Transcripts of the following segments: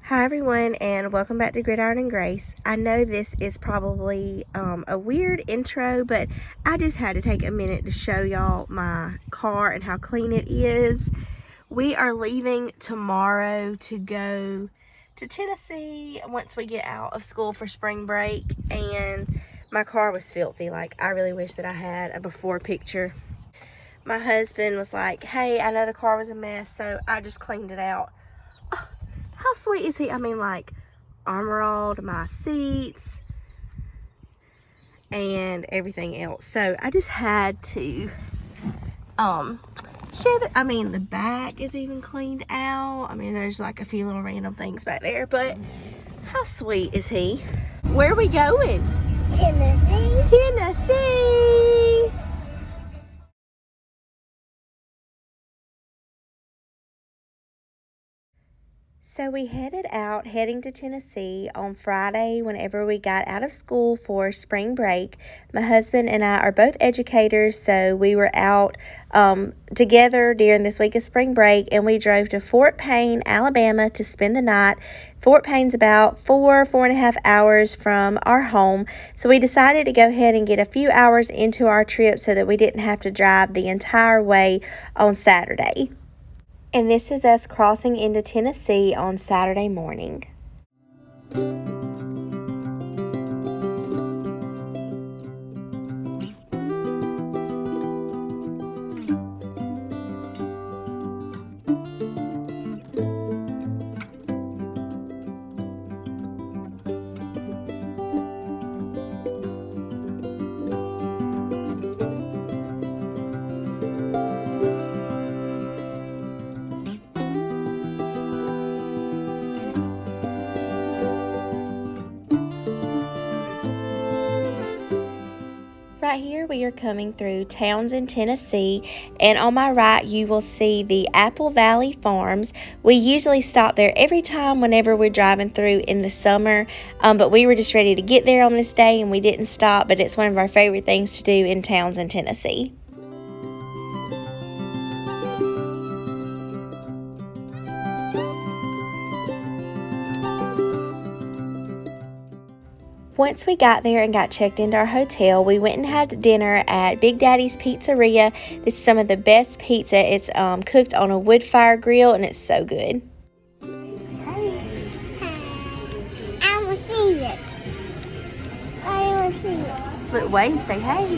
Hi everyone, and welcome back to Gridiron and Grace. I know this is probably a weird intro, but I just had to take a minute to show y'all my car and how clean it is. We are leaving tomorrow to go to Tennessee once we get out of school for spring break, and my car was filthy. Like, I really wish that I had a before picture. My husband was like, hey, I know the car was a mess, so I just cleaned it out. How sweet is he? I mean, like, armor alled my seats and everything else. So I just had to share that. I mean, the back is even cleaned out. I mean, there's like a few little random things back there, but how sweet is he? Where are we going? Tennessee. Tennessee. So we heading to Tennessee on Friday whenever we got out of school for spring break. My husband and I are both educators, so we were out together during this week of spring break, and we drove to Fort Payne, Alabama to spend the night. Fort Payne's about 4.5 hours from our home, so we decided to go ahead and get a few hours into our trip so that we didn't have to drive the entire way on Saturday. And this is us crossing into Tennessee on Saturday morning. Right here we are coming through Townsend, Tennessee, and on my right you will see the Apple Valley Farms. We usually stop there every time whenever we're driving through in the summer, but we were just ready to get there on this day and we didn't stop, but it's one of our favorite things to do in Townsend, Tennessee. Once we got there and got checked into our hotel, we went and had dinner at Big Daddy's Pizzeria. This is some of the best pizza. It's cooked on a wood fire grill, and it's so good. Hey. I will see it. I will see it. But wave, say hey.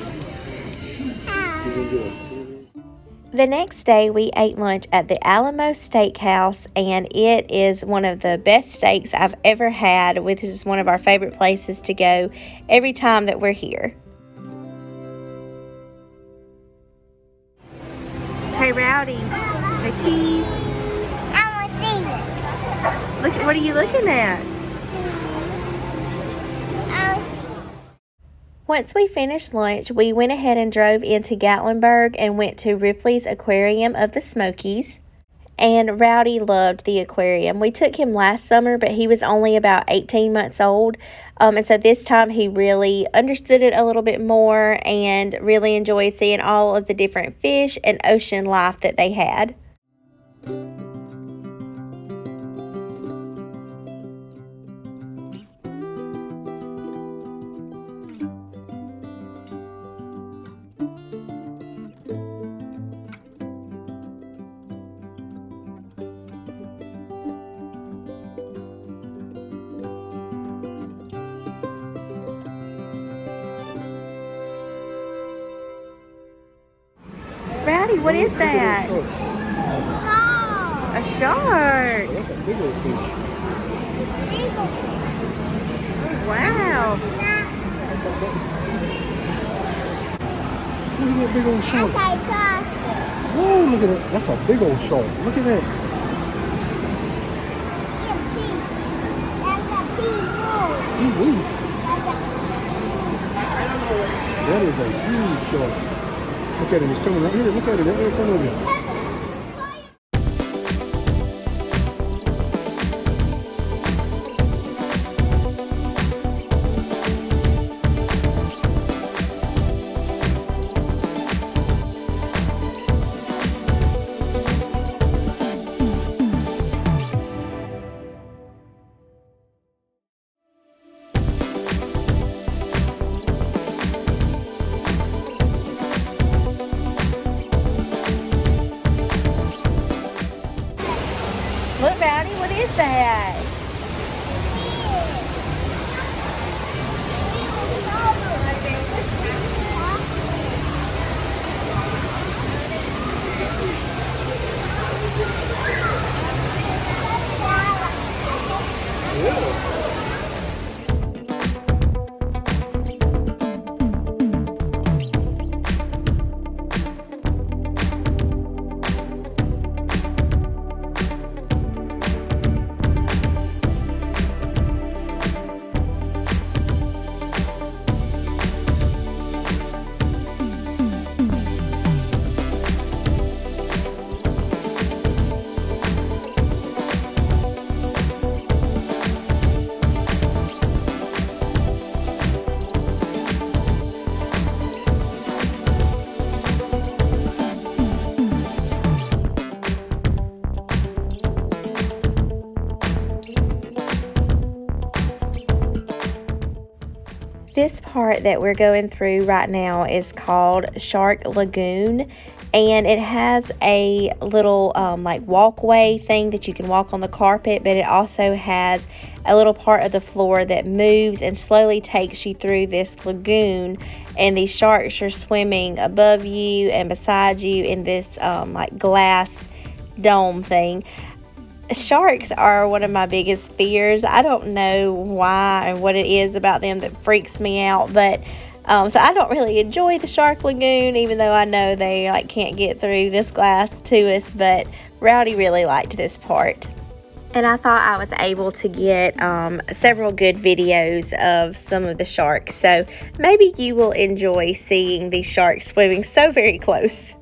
Hi. The next day, we ate lunch at the Alamo Steakhouse, and it is one of the best steaks I've ever had. This is one of our favorite places to go every time that we're here. Hey, Rowdy. Say cheese. I will see it. Look, what are you looking at? Once we finished lunch, we went ahead and drove into Gatlinburg and went to Ripley's Aquarium of the Smokies. And Rowdy loved the aquarium. We took him last summer, but he was only about 18 months old. And so this time he really understood it a little bit more and really enjoyed seeing all of the different fish and ocean life that they had. Rowdy, what is that? A shark. Oh, that's a big old fish. Wow. Look at that big old shark. Whoa, look at that. That's a big old shark. Look at that. Woo-woo. That is a huge shark. Look at him. He's coming right here. Look at him right in front of you. that? This part that we're going through right now is called Shark Lagoon, and it has a little like walkway thing that you can walk on the carpet, but it also has a little part of the floor that moves and slowly takes you through this lagoon, and these sharks are swimming above you and beside you in this like glass dome thing. Sharks are one of my biggest fears. I don't know why and what it is about them that freaks me out, but so I don't really enjoy the Shark Lagoon, even though I know they like can't get through this glass to us, but Rowdy really liked this part. And I thought I was able to get several good videos of some of the sharks, so maybe you will enjoy seeing these sharks swimming so very close.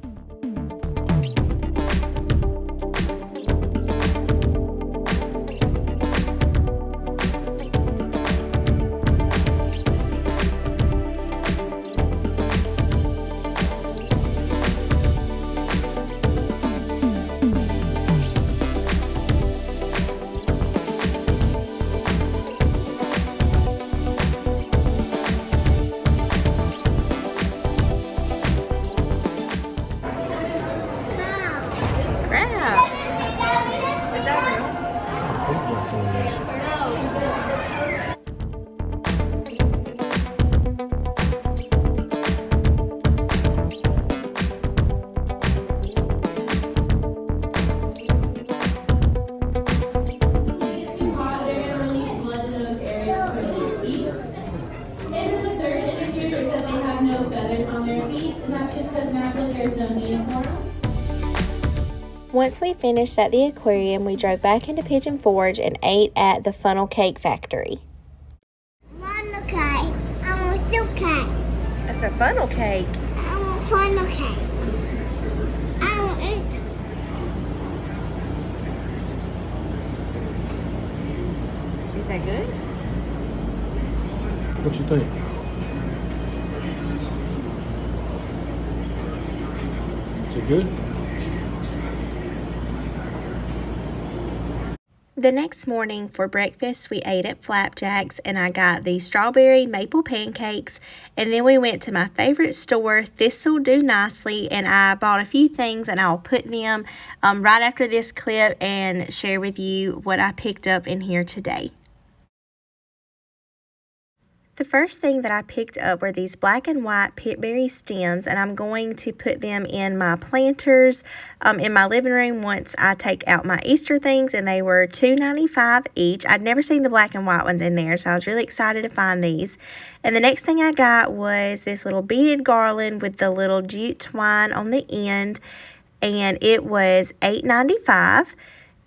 Once we finished at the aquarium, we drove back into Pigeon Forge and ate at the Funnel Cake Factory. Funnel cake. I want silk cake. That's a funnel cake. I want funnel cake. I want it. Is that good? What you think? Is it good? The next morning for breakfast, we ate at Flapjack's, and I got the strawberry maple pancakes, and then we went to my favorite store, This'll Do Nicely, and I bought a few things, and I'll put them right after this clip and share with you what I picked up in here today. The first thing that I picked up were these black and white pitberry stems, and I'm going to put them in my planters in my living room once I take out my Easter things, and they were $2.95 each. I'd never seen the black and white ones in there, so I was really excited to find these. And the next thing I got was this little beaded garland with the little jute twine on the end, and it was $8.95.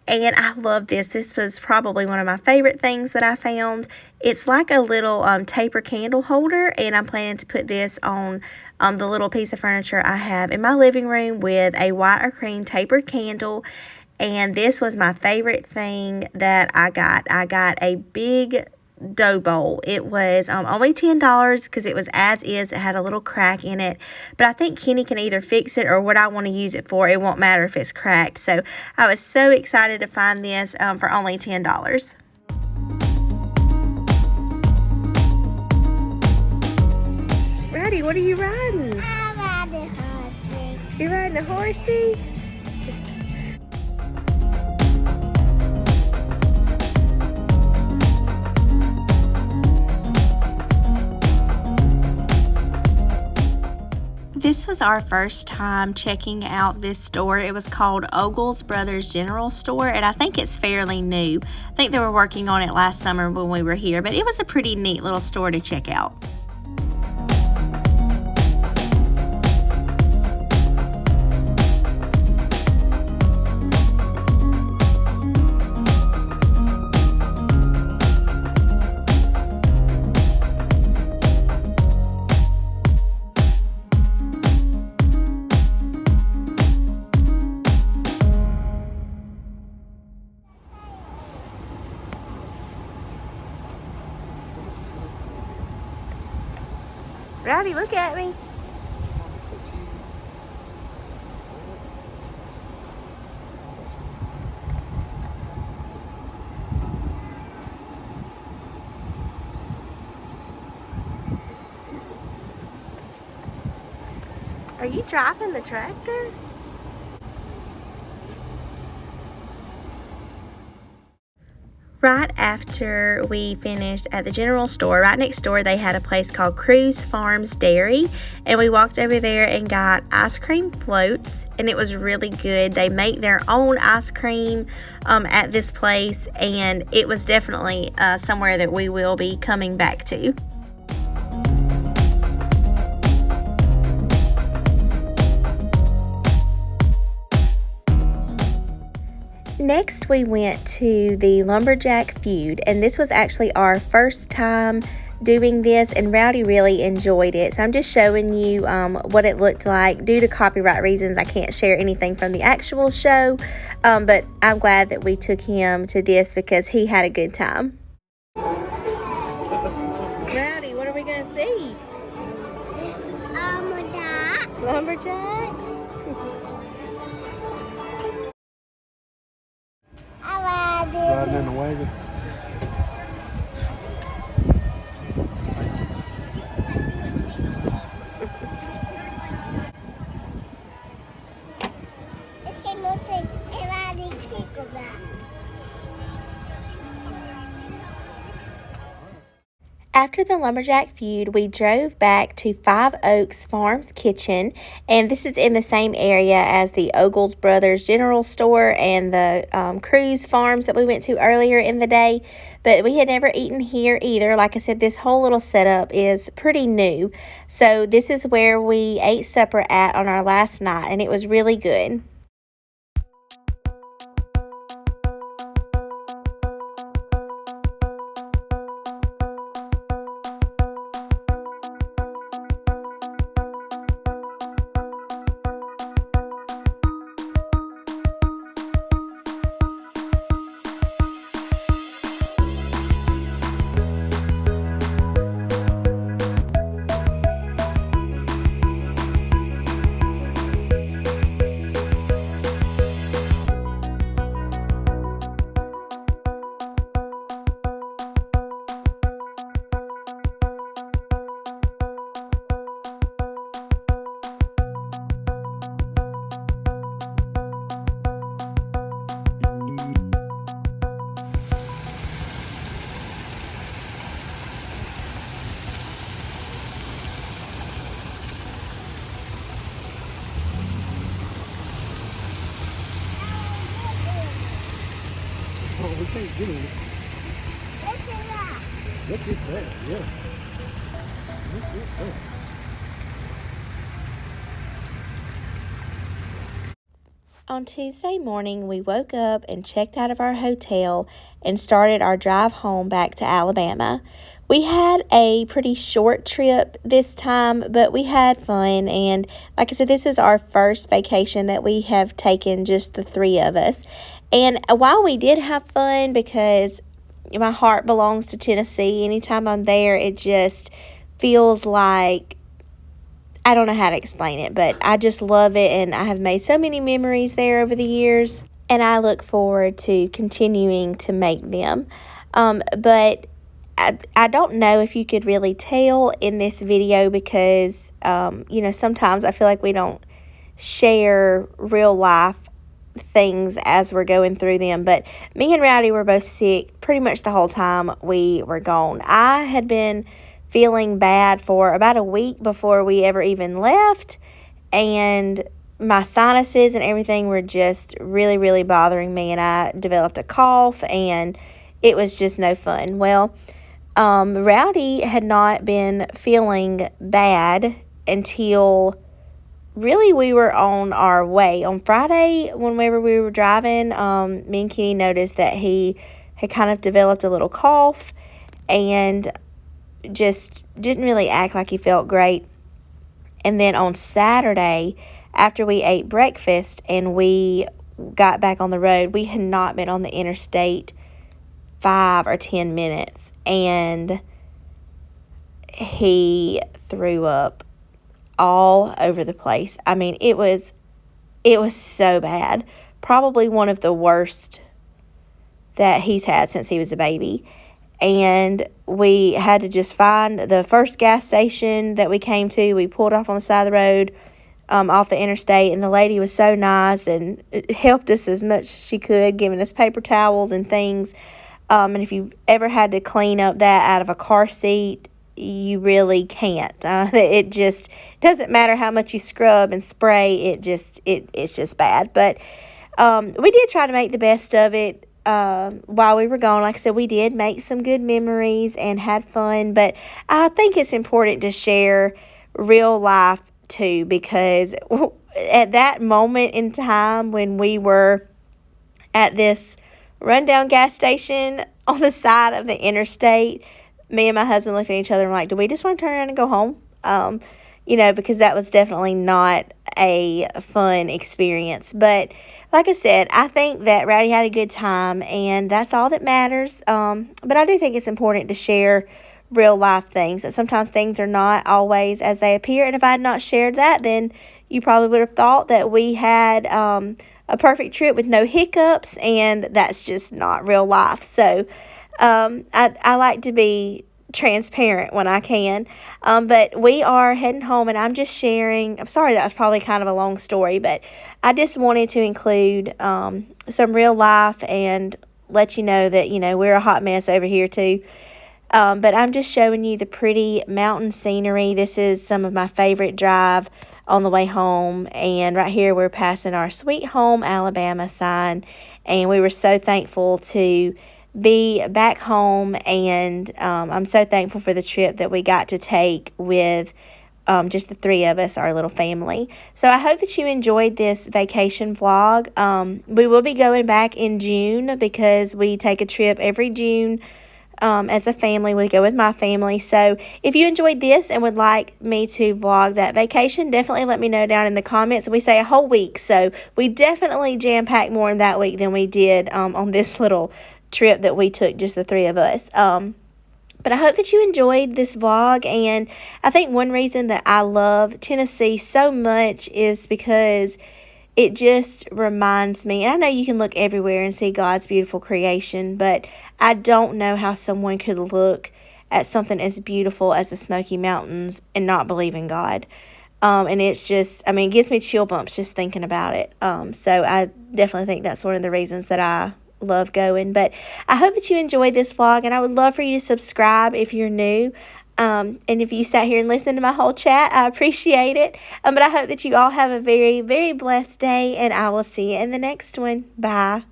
And I love this. This was probably one of my favorite things that I found. It's like a little taper candle holder, and I'm planning to put this on the little piece of furniture I have in my living room with a white or cream tapered candle. And this was my favorite thing that I got. I got a big dough bowl. It was only $10 because it was as is. It had a little crack in it, but I think Kenny can either fix it or what I want to use it for. It won't matter if it's cracked. So I was so excited to find this for only $10. Rowdy, what are you riding? I'm riding a horsey. You're riding a horsey? This was our first time checking out this store. It was called Ogle's Brothers General Store, and I think it's fairly new. I think they were working on it last summer when we were here, but it was a pretty neat little store to check out. Rowdy, look at me. Are you driving the tractor? Right after we finished at the general store, right next door they had a place called Cruz Farms Dairy, and we walked over there and got ice cream floats, and it was really good. They make their own ice cream at this place, and it was definitely somewhere that we will be coming back to. Next, we went to the Lumberjack Feud, and this was actually our first time doing this, and Rowdy really enjoyed it. So I'm just showing you what it looked like. Due to copyright reasons, I can't share anything from the actual show, but I'm glad that we took him to this because he had a good time. Rowdy, what are we going to see? Lumberjacks? Riding in the wagon. After the Lumberjack Feud, we drove back to Five Oaks Farms Kitchen, and this is in the same area as the Ogle's Brothers General Store and the Cruz Farms that we went to earlier in the day, but we had never eaten here either. Like I said, this whole little setup is pretty new, so this is where we ate supper at on our last night, and it was really good. Oh, we can't get in it. Look at that, yeah. Look at that. On Tuesday morning, we woke up and checked out of our hotel and started our drive home back to Alabama. We had a pretty short trip this time, but we had fun, and like I said, this is our first vacation that we have taken, just the three of us. And while we did have fun, because my heart belongs to Tennessee, anytime I'm there, it just feels like, I don't know how to explain it, but I just love it, and I have made so many memories there over the years, and I look forward to continuing to make them. But I don't know if you could really tell in this video because, sometimes I feel like we don't share real life things as we're going through them. But me and Rowdy were both sick pretty much the whole time we were gone. I had been feeling bad for about a week before we ever even left. and my sinuses and everything were just really, really bothering me, and I developed a cough, and it was just no fun. Well, Rowdy had not been feeling bad until really we were on our way. On Friday, whenever we were driving, me and Kenny noticed that he had kind of developed a little cough and just didn't really act like he felt great. And then on Saturday, after we ate breakfast and we got back on the road, we had not been on the interstate 5 or 10 minutes, and he threw up all over the place. I mean, it was so bad. Probably one of the worst that he's had since he was a baby. And we had to just find the first gas station that we came to. We pulled off on the side of the road, off the interstate, and the lady was so nice and helped us as much as she could, giving us paper towels and things. And if you've ever had to clean up that out of a car seat, you really can't. It just doesn't matter how much you scrub and spray. It's just bad. But we did try to make the best of it while we were gone. Like I said, we did make some good memories and had fun. But I think it's important to share real life too, because at that moment in time when we were at this rundown gas station on the side of the interstate, me and my husband looked at each other and were like, do we just want to turn around and go home? Because that was definitely not a fun experience. But like I said, I think that Rowdy had a good time, and that's all that matters. But I do think it's important to share real life things, that sometimes things are not always as they appear. And if I had not shared that, then you probably would have thought that we had a perfect trip with no hiccups, and that's just not real life. So I like to be transparent when I can. But we are heading home, and I'm just sharing. I'm sorry, that was probably kind of a long story, but I just wanted to include some real life and let you know that, we're a hot mess over here too. But I'm just showing you the pretty mountain scenery. This is some of my favorite drive on the way home. And right here, we're passing our Sweet Home Alabama sign. And we were so thankful to be back home. And I'm so thankful for the trip that we got to take with just the three of us, our little family. So I hope that you enjoyed this vacation vlog. We will be going back in June because we take a trip every June. As a family, we go with my family. So if you enjoyed this and would like me to vlog that vacation, definitely let me know down in the comments. We say a whole week, so we definitely jam-packed more in that week than we did on this little trip that we took, just the three of us. But I hope that you enjoyed this vlog, and I think one reason that I love Tennessee so much is because it just reminds me, and I know you can look everywhere and see God's beautiful creation, but I don't know how someone could look at something as beautiful as the Smoky Mountains and not believe in God. And it's just, it gives me chill bumps just thinking about it. So I definitely think that's one of the reasons that I love going. But I hope that you enjoyed this vlog, and I would love for you to subscribe if you're new. And if you sat here and listened to my whole chat, I appreciate it. But I hope that you all have a very, very blessed day, and I will see you in the next one. Bye.